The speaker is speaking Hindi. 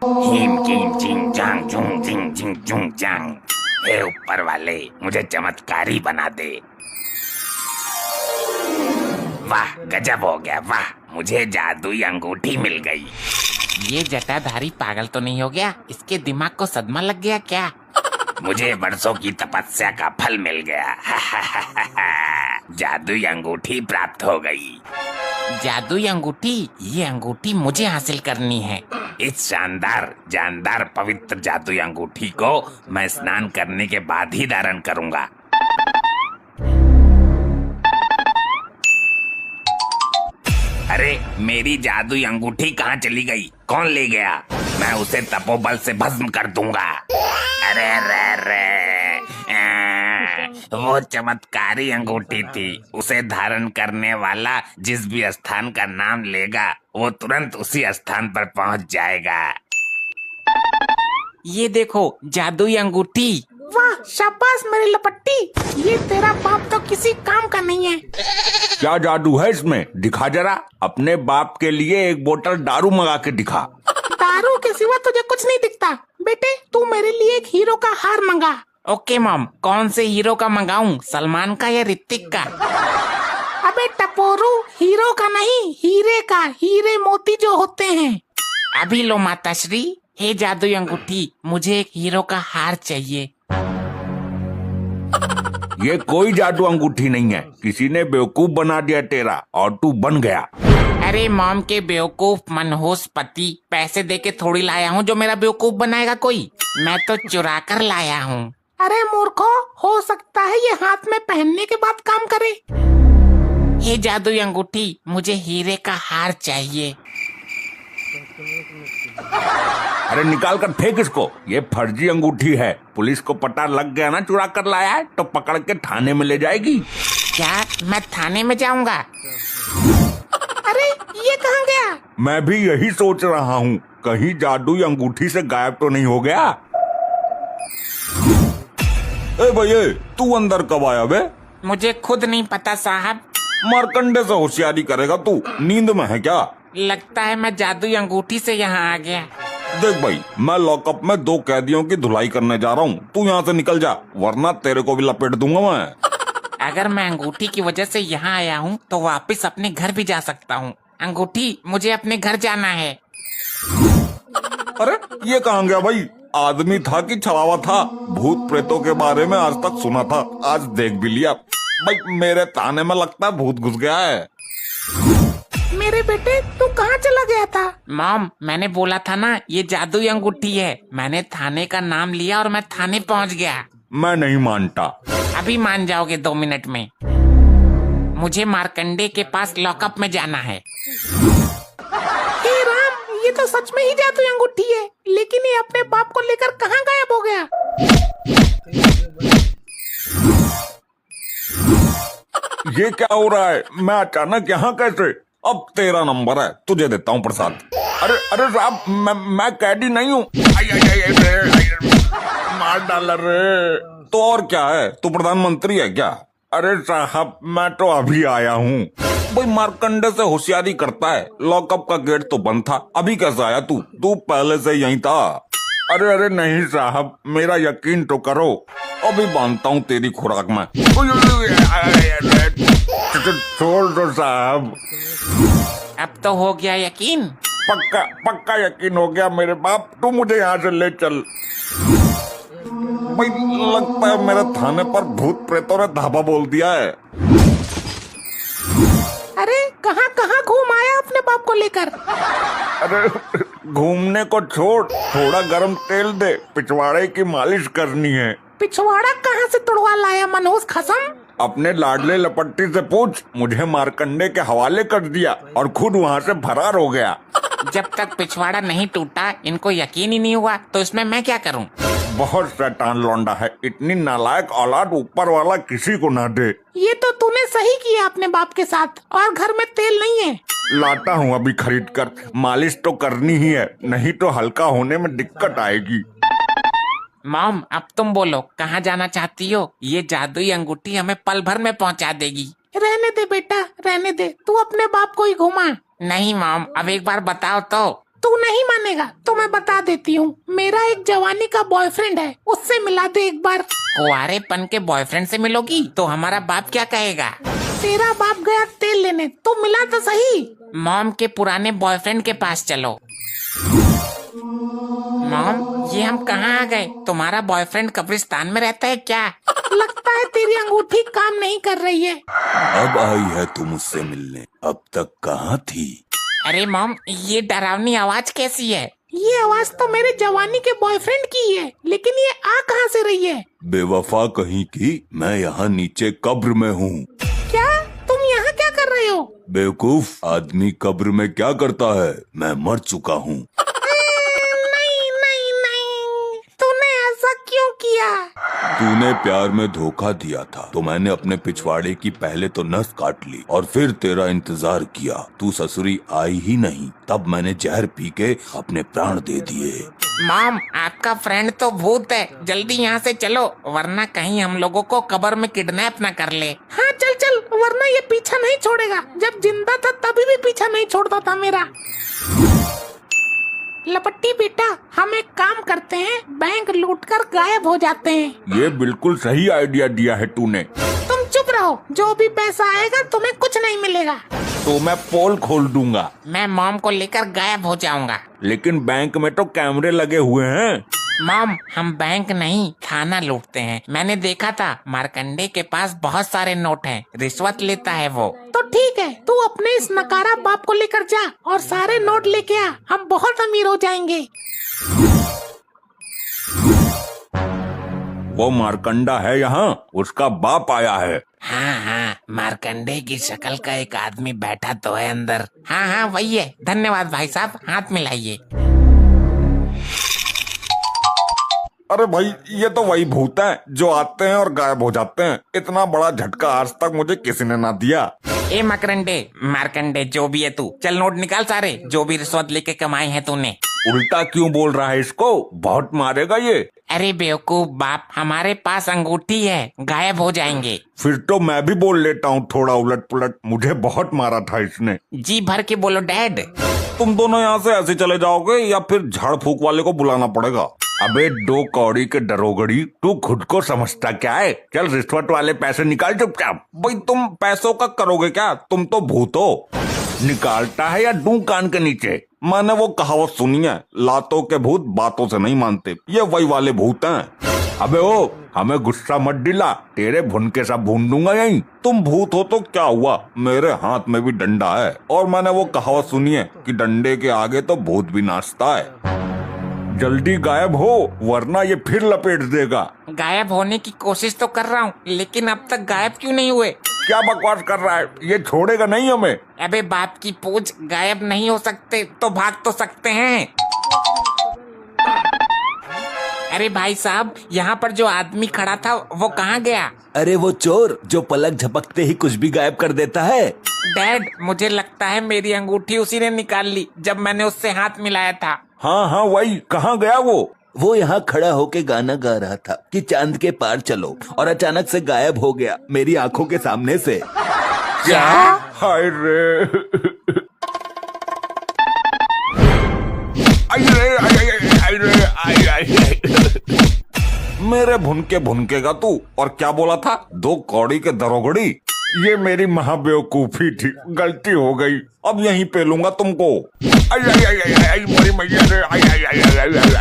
हिम किम चिंग चांग चुंग चिंग चिंग चुंग चांग। हे ऊपर वाले, मुझे चमत्कारी बना दे। वाह, गजब हो गया, वाह, मुझे जादुई अंगूठी मिल गई। ये जटाधारी पागल तो नहीं हो गया? इसके दिमाग को सदमा लग गया क्या? मुझे बरसों की तपस्या का फल मिल गया। जादुई अंगूठी प्राप्त हो गई। जादुई अंगूठी? ये अंगूठी मुझे हासिल करनी है। इस शानदार जानदार पवित्र जादुई अंगूठी को मैं स्नान करने के बाद ही धारण करूंगा। अरे, मेरी जादुई अंगूठी कहाँ चली गई? कौन ले गया? मैं उसे तपोबल से भस्म कर दूंगा। अरे रे रे, वो चमत्कारी अंगूठी थी। उसे धारण करने वाला जिस भी स्थान का नाम लेगा, वो तुरंत उसी स्थान पर पहुंच जाएगा। ये देखो, जादुई अंगूठी। वाह, शाबाश मेरी लपट्टी। ये तेरा बाप तो किसी काम का नहीं है। क्या जादू है इसमें? दिखा जरा। अपने बाप के लिए एक बोतल दारू मंगा के दिखा। दारू के सिवा तुझे कुछ नहीं दिखता। बेटे, तू मेरे लिए एक हीरो का हार मंगा। ओके मॉम, कौन से हीरो का मंगाऊं? सलमान का या ऋतिक का? अबे टपोरू, हीरो का नहीं, हीरे का। हीरे मोती जो होते हैं। अभी लो माताश्री। हे जादुई अंगूठी, मुझे एक हीरो का हार चाहिए। ये कोई जादू अंगूठी नहीं है। किसी ने बेवकूफ बना दिया तेरा और तू बन गया। अरे मॉम के बेवकूफ मनहूस पति, पैसे देके थोड़ी लाया हूँ जो मेरा बेवकूफ बनाएगा कोई। मैं तो चुरा कर लाया हूँ। अरे मूर्खो, हो सकता है ये हाथ में पहनने के बाद काम करे। हे जादुई अंगूठी, मुझे हीरे का हार चाहिए। अरे निकाल कर फेंक इसको। ये फर्जी अंगूठी है। पुलिस को पता लग गया ना चुरा कर लाया है, तो पकड़ के थाने में ले जाएगी। क्या मैं थाने में जाऊंगा? अरे ये कहाँ गया? मैं भी यही सोच रहा हूँ, कहीं जादुई अंगूठी से गायब तो नहीं हो गया। ए भैया, तू अंदर कब आया बे? मुझे खुद नहीं पता साहब। मारकंडे से होशियारी करेगा तू? नींद में है क्या? लगता है मैं जादुई अंगूठी से यहाँ आ गया। देख भाई, मैं लॉकअप में 2 कैदियों की धुलाई करने जा रहा हूँ। तू यहाँ से निकल जा, वरना तेरे को भी लपेट दूंगा मैं। अगर मैं अंगूठी की वजह से यहाँ आया हूँ तो वापस अपने घर भी जा सकता हूँ। अंगूठी, मुझे अपने घर जाना है। अरे ये कहाँ गया भाई? आदमी था कि छलावा था? भूत प्रेतों के बारे में आज तक सुना था, आज देख भी लिया। भाई मेरे ताने में लगता है भूत घुस गया है। मेरे बेटे, तू कहाँ चला गया था? मॉम, मैंने बोला था ना, ये जादुई अंगूठी है। मैंने थाने का नाम लिया और मैं थाने पहुँच गया। मैं नहीं मानता। अभी मान जाओगे 2 मिनट में। मुझे मार्कंडे के पास लॉकअप में जाना है। हे राम, ये तो सच में ही जादुई अंगूठी है। लेकिन ये अपने बाप को लेकर कहाँ गायब हो गया? ये क्या हो रहा है? मैं अचानक यहाँ कैसे? अब तेरा नंबर है, तुझे देता हूँ प्रसाद। अरे अरे साहब, मैं कैदी नहीं हूँ। मार डाला रे। तो और क्या है? तू प्रधानमंत्री है क्या? अरे साहब, मैं तो अभी आया हूँ। भाई मार्कंडे से होशियारी करता है। लॉकअप का गेट तो बंद था, अभी कैसे आया तू? तू पहले से यहीं था। अरे अरे नहीं साहब, मेरा यकीन तो करो, अभी बांधता हूँ तेरी खुराक में। छोड़ दो साहब। अब तो हो गया यकीन? पक्का पक्का यकीन हो गया मेरे बाप। तू मुझे यहाँ से ले चल। भाई लगता है मेरे थाने पर भूत प्रेतों ने धाबा बोल दिया है। अरे कहाँ कहाँ घूम आया अपने बाप को लेकर? अरे घूमने को छोड़, थोड़ा गरम तेल दे, पिछवाड़े की मालिश करनी है। पिछवाड़ा कहाँ से तुड़वा लाया मनहूस खसम? अपने लाडले लपट्टी से पूछ, मुझे मारकंडे के हवाले कर दिया और खुद वहाँ से फरार हो गया। जब तक पिछवाड़ा नहीं टूटा, इनको यकीन ही नहीं हुआ, तो इसमें मैं क्या करूं? बहुत शैतान लौंडा है। इतनी नालायक औलाद ऊपर वाला किसी को ना दे। ये तो तूने सही किया अपने बाप के साथ। और घर में तेल नहीं है? लाता हूँ अभी खरीद कर। मालिश तो करनी ही है, नहीं तो हल्का होने में दिक्कत आएगी। मॉम, अब तुम बोलो, कहाँ जाना चाहती हो? ये जादुई अंगूठी हमें पल भर में पहुँचा देगी। रहने दे बेटा, रहने दे। तू अपने बाप को ही घुमा। नहीं मॉम, अब एक बार बताओ तो। तू नहीं मानेगा तो मैं बता देती हूँ। मेरा एक जवानी का बॉयफ्रेंड है, उससे मिला दे एक बार। कुंवारेपन के बॉयफ्रेंड से मिलोगी तो हमारा बाप क्या कहेगा? तेरा बाप गया तेल लेने, तो मिला तो सही। मॉम के पुराने बॉयफ्रेंड के पास चलो। मॉम, ये हम कहाँ आ गए? तुम्हारा बॉयफ्रेंड कब्रिस्तान में रहता है क्या? लगता है तेरी अंगूठी काम नहीं कर रही है। अब आई है तू मुझसे मिलने, अब तक कहाँ थी? अरे मॉम, ये डरावनी आवाज कैसी है? ये आवाज तो मेरे जवानी के बॉयफ्रेंड की है, लेकिन ये आ कहाँ से रही है? बेवफा कहीं की, मैं यहाँ नीचे कब्र में हूँ। क्या तुम यहाँ क्या कर रहे हो? बेवकूफ, आदमी कब्र में क्या करता है? मैं मर चुका हूँ। नहीं नहीं नहीं, तूने ऐसा क्यों किया? तूने प्यार में धोखा दिया था तो मैंने अपने पिछवाड़े की पहले तो नस काट ली और फिर तेरा इंतजार किया। तू ससुरी आई ही नहीं, तब मैंने जहर पी के अपने प्राण दे दिए। मॉम, आपका फ्रेंड तो भूत है, जल्दी यहाँ से चलो वरना कहीं हम लोगों को कब्र में किडनैप न कर ले। हाँ चल चल, वरना ये पीछा नहीं छोड़ेगा। जब जिंदा था तभी भी पीछा नहीं छोड़ता था मेरा। लपट्टी बेटा, हम एक काम करते हैं, बैंक लूटकर गायब हो जाते हैं। ये बिल्कुल सही आइडिया दिया है तूने। तुम चुप रहो, जो भी पैसा आएगा तुम्हें कुछ नहीं मिलेगा। तो मैं पोल खोल दूंगा। मैं मॉम को लेकर गायब हो जाऊंगा। लेकिन बैंक में तो कैमरे लगे हुए हैं। मॉम, हम बैंक नहीं थाना लूटते हैं। मैंने देखा था, मार्कंडे के पास बहुत सारे नोट हैं, रिश्वत लेता है वो। तो ठीक है, तू अपने इस नकारा बाप को लेकर जा और सारे नोट लेके आ, हम बहुत अमीर हो जाएंगे। वो मार्कंडा है यहाँ, उसका बाप आया है। हाँ हाँ, मार्कंडे की शक्ल का एक आदमी बैठा तो है अंदर। हाँ हाँ वही है। धन्यवाद भाई साहब, हाथ मिलाइए। अरे भाई, ये तो वही भूत हैं जो आते हैं और गायब हो जाते हैं। इतना बड़ा झटका आज तक मुझे किसी ने ना दिया। ए मकरंडे, मार्कंडे, जो भी है तू, चल नोट निकाल सारे, जो भी रिश्वत लेके कमाए हैं तूने। उल्टा क्यों बोल रहा है इसको? बहुत मारेगा ये। अरे बेवकूफ बाप, हमारे पास अंगूठी है, गायब हो जाएंगे। फिर तो मैं भी बोल लेता हूँ थोड़ा उलट पुलट। मुझे बहुत मारा था इसने। जी भर के बोलो डैड। तुम दोनों यहाँ से ऐसे चले जाओगे या फिर झाड़ फूक वाले को बुलाना पड़ेगा? अबे दो कौड़ी के डरोगड़ी, तू खुद को समझता क्या है? चल रिश्वत वाले पैसे निकाल चुपचाप। भाई तुम पैसों का करोगे क्या? तुम तो भूत हो। निकालता है या दूं कान के नीचे? मैंने वो कहावत सुनी है, लातों के भूत बातों से नहीं मानते। ये वही वाले भूत हैं। अबे ओ, हमें गुस्सा मत दिला, तेरे भुनके सब भून दूंगा यहीं। तुम भूत हो तो क्या हुआ, मेरे हाथ में भी डंडा है। और मैंने वो कहावत सुनी है कि डंडे के आगे तो भूत भी नाचता है। जल्दी गायब हो वरना ये फिर लपेट देगा। गायब होने की कोशिश तो कर रहा हूँ, लेकिन अब तक गायब क्यों नहीं हुए? क्या बकवास कर रहा है? ये छोड़ेगा नहीं हमें। अबे बाप की पूछ, गायब नहीं हो सकते तो भाग तो सकते हैं। अरे भाई साहब, यहाँ पर जो आदमी खड़ा था वो कहाँ गया? अरे वो चोर जो पलक झपकते ही कुछ भी गायब कर देता है। डैड, मुझे लगता है मेरी अंगूठी उसी ने निकाल ली जब मैंने उससे हाथ मिलाया था। हाँ हाँ वही, कहाँ गया वो यहाँ खड़ा होके गाना गा रहा था कि चांद के पार चलो, और अचानक से गायब हो गया मेरी आंखों के सामने से। क्या? हाय रे, आई रे, आई रे, आई। मेरे भुनके भुनकेगा तू। और क्या बोला था? दो कौड़ी के दरोगड़ी। ये मेरी महाबेवकूफी थी, गलती हो गई। अब यहीं पे लूंगा तुमको। आई आई आई आई, आई मेरी मैया रे, आई आई आई आई आई।